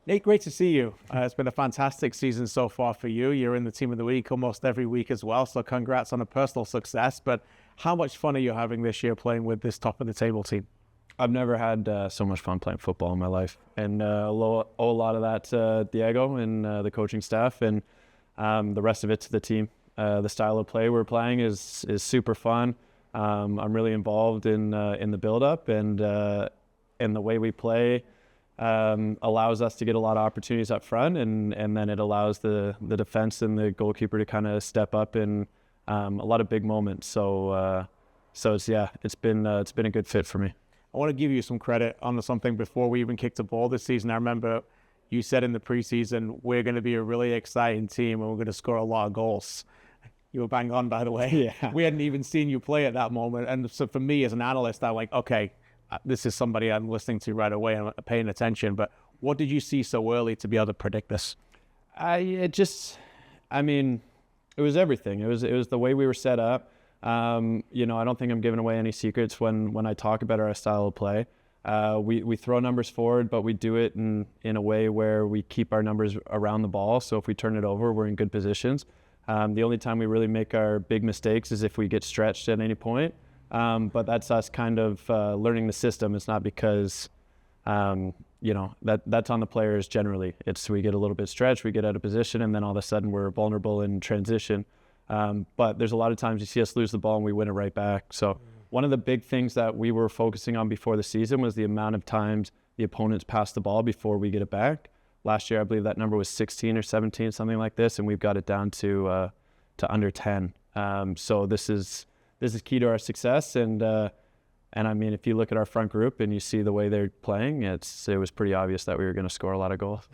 Nate, great to see you. It's been a fantastic season so far for you. You're in the team of the week almost every week as well, so congrats on a personal success. But how much fun are you having this year playing with this top of the table team? I've never had so much fun playing football in my life, and owe a lot of that to Diego and the coaching staff, and the rest of it to the team. The style of play we're playing is super fun. I'm really involved in the build-up, and the way we play allows us to get a lot of opportunities up front, and then it allows the defense and the goalkeeper to kind of step up in a lot of big moments. So it's been a good fit for me. I want to give you some credit on something before we even kicked a ball this season. I remember you said in the preseason, we're going to be a really exciting team and we're going to score a lot of goals. You were bang on, by the way. Yeah. We hadn't even seen you play at that moment. And so for me as an analyst, I'm like, okay, this is somebody I'm listening to right away and paying attention. But what did you see so early to be able to predict this? It was everything. It was the way we were set up. I don't think I'm giving away any secrets when I talk about our style of play. We throw numbers forward, but we do it in a way where we keep our numbers around the ball. So if we turn it over, we're in good positions. The only time we really make our big mistakes is if we get stretched at any point. But that's us kind of learning the system. It's not because, that's on the players generally. It's we get a little bit stretched, we get out of position, and then all of a sudden we're vulnerable in transition. But there's a lot of times you see us lose the ball and we win it right back. So one of the big things that we were focusing on before the season was the amount of times the opponents pass the ball before we get it back. Last year, I believe that number was 16 or 17, something like this, and we've got it down to under 10. So this is key to our success. And I mean, if you look at our front group and you see the way they're playing, it was pretty obvious that we were going to score a lot of goals.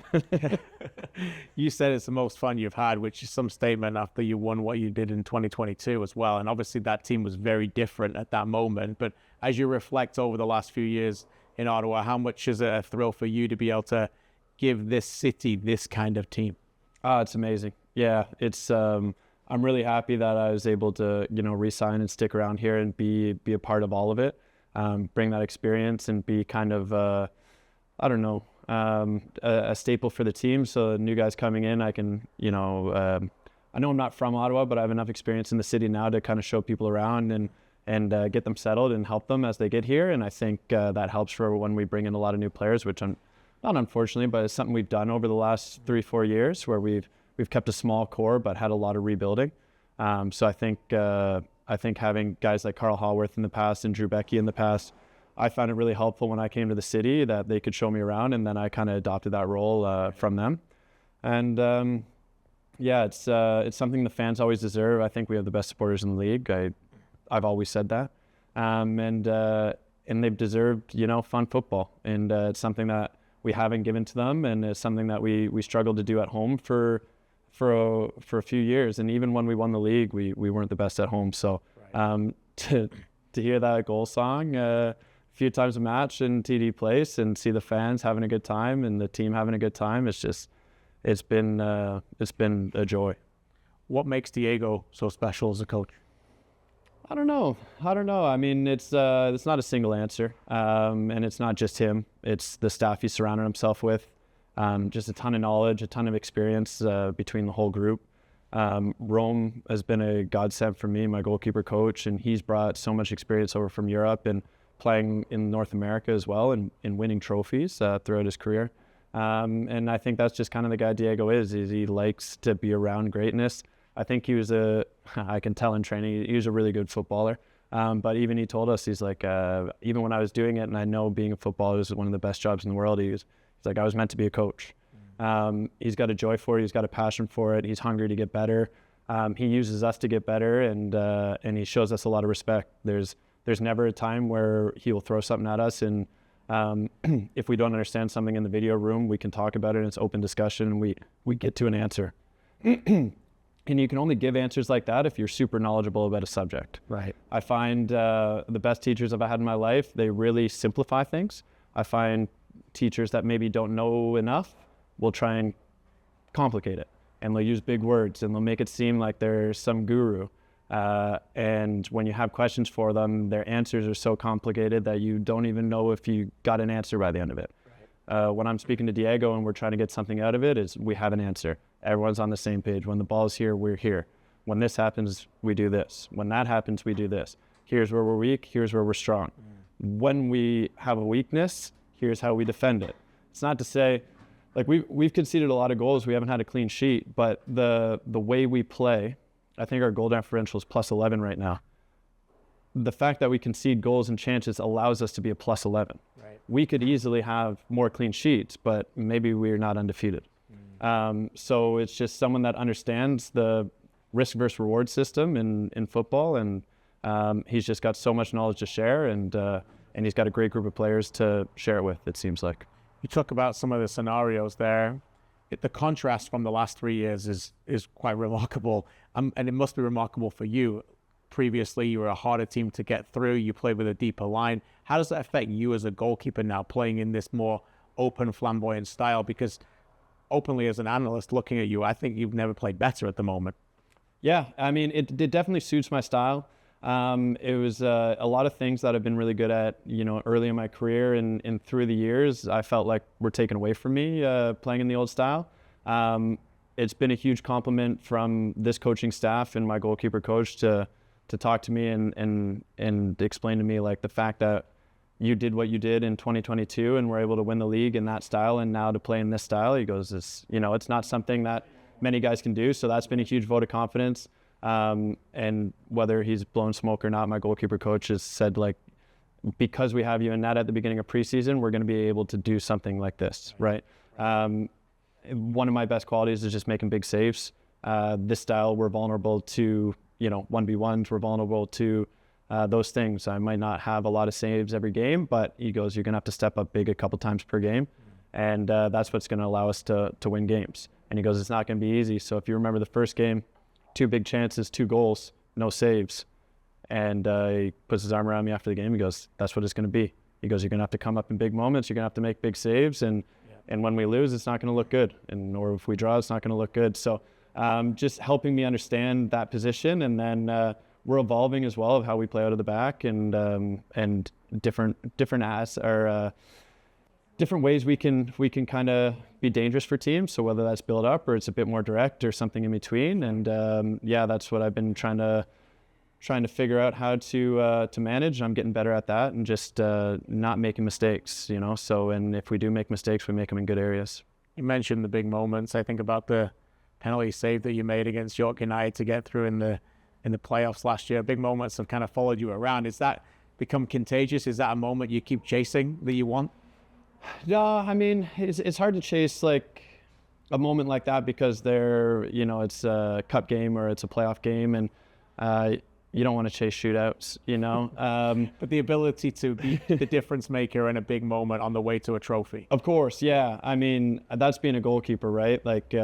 You said it's the most fun you've had, which is some statement after you won what you did in 2022 as well. And obviously that team was very different at that moment. But as you reflect over the last few years in Ottawa, how much is it a thrill for you to be able to give this city this kind of team? It's amazing. Yeah, I'm really happy that I was able to, re-sign and stick around here and be a part of all of it. Bring that experience and be kind of, a staple for the team. So the new guys coming in, I can, I know I'm not from Ottawa, but I have enough experience in the city now to kind of show people around and get them settled and help them as they get here. And I think that helps for when we bring in a lot of new players, which I'm not unfortunately, but it's something we've done over the last 3-4 years where we've kept a small core but had a lot of rebuilding. So I think having guys like Carl Hallworth in the past and Drew Becky in the past, I found it really helpful when I came to the city that they could show me around, and then I kind of adopted that role from them. And it's something the fans always deserve. I think we have the best supporters in the league. I've always said that, and they've deserved fun football, and it's something that we haven't given to them, and it's something that we struggled to do at home for a few years. And even when we won the league, we weren't the best at home. So to hear that goal song a few times a match in TD Place and see the fans having a good time and the team having a good time, it's been a joy. What makes Diego so special as a coach? I don't know. I mean, it's not a single answer, and it's not just him. It's the staff he's surrounded himself with. Just a ton of knowledge, a ton of experience between the whole group. Rome has been a godsend for me, my goalkeeper coach, and he's brought so much experience over from Europe and playing in North America as well and winning trophies throughout his career. And I think that's just kind of the guy Diego is he likes to be around greatness. I think he was I can tell in training, he was a really good footballer. But even he told us, he's like, even when I was doing it, and I know being a footballer is one of the best jobs in the world, he's like, I was meant to be a coach. He's got a joy for it. He's got a passion for it. He's hungry to get better. He uses us to get better, and he shows us a lot of respect. There's never a time where he will throw something at us, and if we don't understand something in the video room, we can talk about it, and it's open discussion, and we get to an answer. And you can only give answers like that if you're super knowledgeable about a subject. Right. I find the best teachers I've had in my life, they really simplify things. I find teachers that maybe don't know enough will try and complicate it, and they'll use big words, and they'll make it seem like they're some guru. And when you have questions for them, their answers are so complicated that you don't even know if you got an answer by the end of it. when I'm speaking to Diego and we're trying to get something out of it, is we have an answer. Everyone's on the same page. When the ball's here, we're here. When this happens, we do this. When that happens, we do this. Here's where we're weak. Here's where we're strong. When we have a weakness, here's how we defend it. It's not to say, like, we've conceded a lot of goals. We haven't had a clean sheet, but the way we play, I think our goal differential is plus 11 right now. The fact that we concede goals and chances allows us to be a plus 11. Right. We could easily have more clean sheets, but maybe we're not undefeated. So it's just someone that understands the risk versus reward system in football, and he's just got so much knowledge to share, and he's got a great group of players to share it with, it seems like. You talk about some of the scenarios there. The contrast from the last 3 years is quite remarkable, and it must be remarkable for you. Previously, you were a harder team to get through. You played with a deeper line. How does that affect you as a goalkeeper now, playing in this more open, flamboyant style? Because openly, as an analyst looking at you, I think you've never played better at the moment. Yeah, I mean, it definitely suits my style. It was a lot of things that I've been really good at, early in my career, and through the years, I felt like were taken away from me playing in the old style. It's been a huge compliment from this coaching staff and my goalkeeper coach to talk to me and explain to me, like, the fact that you did what you did in 2022 and were able to win the league in that style, and now to play in this style. He goes, it's not something that many guys can do. So that's been a huge vote of confidence. And whether he's blown smoke or not, my goalkeeper coach has said, like, because we have you in net at the beginning of preseason, we're going to be able to do something like this, right? One of my best qualities is just making big saves. This style, we're vulnerable to, 1v1s, we're vulnerable to those things. I might not have a lot of saves every game, but he goes, you're going to have to step up big a couple times per game. And that's what's going to allow us to win games. And he goes, it's not going to be easy. So if you remember the first game, 2 big chances, 2 goals, no saves. And he puts his arm around me after the game. He goes, that's what it's going to be. He goes, you're going to have to come up in big moments. You're going to have to make big saves. And when we lose, it's not going to look good. Or if we draw, it's not going to look good. So just helping me understand that position. And then we're evolving as well of how we play out of the back, and different ways we can kind of be dangerous for teams. So whether that's build up or it's a bit more direct or something in between. And that's what I've been trying to figure out how to manage. I'm getting better at that, and just not making mistakes, So, and if we do make mistakes, we make them in good areas. You mentioned the big moments. I think about the penalty save that you made against York United to get through in the playoffs last year. Big moments have kind of followed you around. Is that become contagious? Is that a moment you keep chasing that you want? No, I mean, it's hard to chase like a moment like that, because it's a cup game or it's a playoff game, and you don't want to chase shootouts, But the ability to be the difference maker in a big moment on the way to a trophy. Of course, yeah. I mean, that's being a goalkeeper, right? Like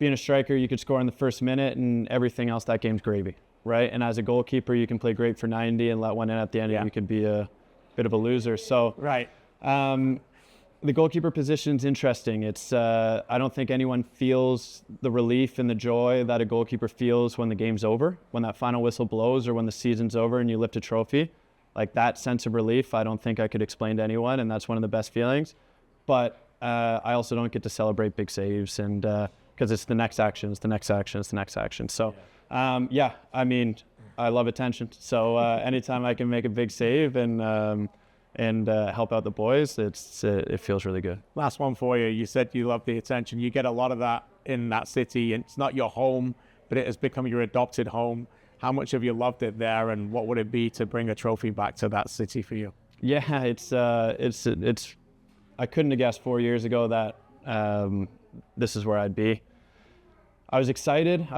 being a striker, you could score in the first minute and everything else, that game's gravy, right? And as a goalkeeper, you can play great for 90 and let one in at the end, and you could be a bit of a loser. So right. The goalkeeper position's interesting. It's I don't think anyone feels the relief and the joy that a goalkeeper feels when the game's over, when that final whistle blows, or when the season's over and you lift a trophy. Like, that sense of relief, I don't think I could explain to anyone, and that's one of the best feelings. But I also don't get to celebrate big saves, and because it's the next action, it's the next action, it's the next action. So I mean, I love attention. So anytime I can make a big save and help out the boys, it feels really good. Last one for you. You said you love the attention. You get a lot of that in that city, and it's not your home, but it has become your adopted home. How much have you loved it there, and what would it be to bring a trophy back to that city for you? Yeah, it's I couldn't have guessed 4 years ago that this is where I'd be. I was excited.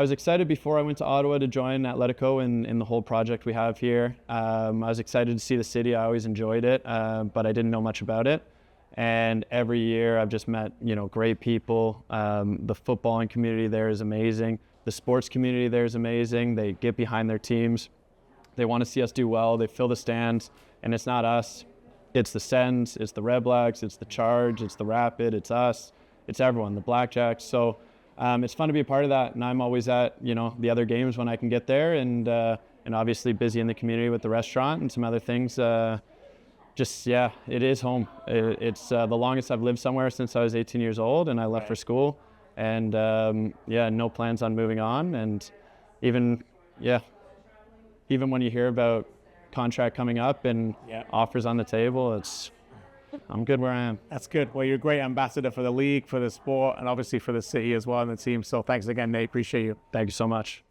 Before I went to Ottawa to join Atletico in the whole project we have here. I was excited to see the city. I always enjoyed it, but I didn't know much about it. And every year I've just met, great people. The footballing community there is amazing. The sports community there is amazing. They get behind their teams. They want to see us do well. They fill the stands, and it's not us. It's the Sens, it's the Red Blacks, it's the Charge, it's the Rapid, it's us, it's everyone, the Blackjacks. So it's fun to be a part of that, and I'm always at the other games when I can get there, and obviously busy in the community with the restaurant and some other things just, yeah, it is home. It's the longest I've lived somewhere since I was 18 years old, and I left for school. And yeah, no plans on moving on. And even when you hear about contract coming up and offers on the table, I'm good where I am. That's good. Well, you're a great ambassador for the league, for the sport, and obviously for the city as well and the team. So thanks again, Nate. Appreciate you. Thank you so much.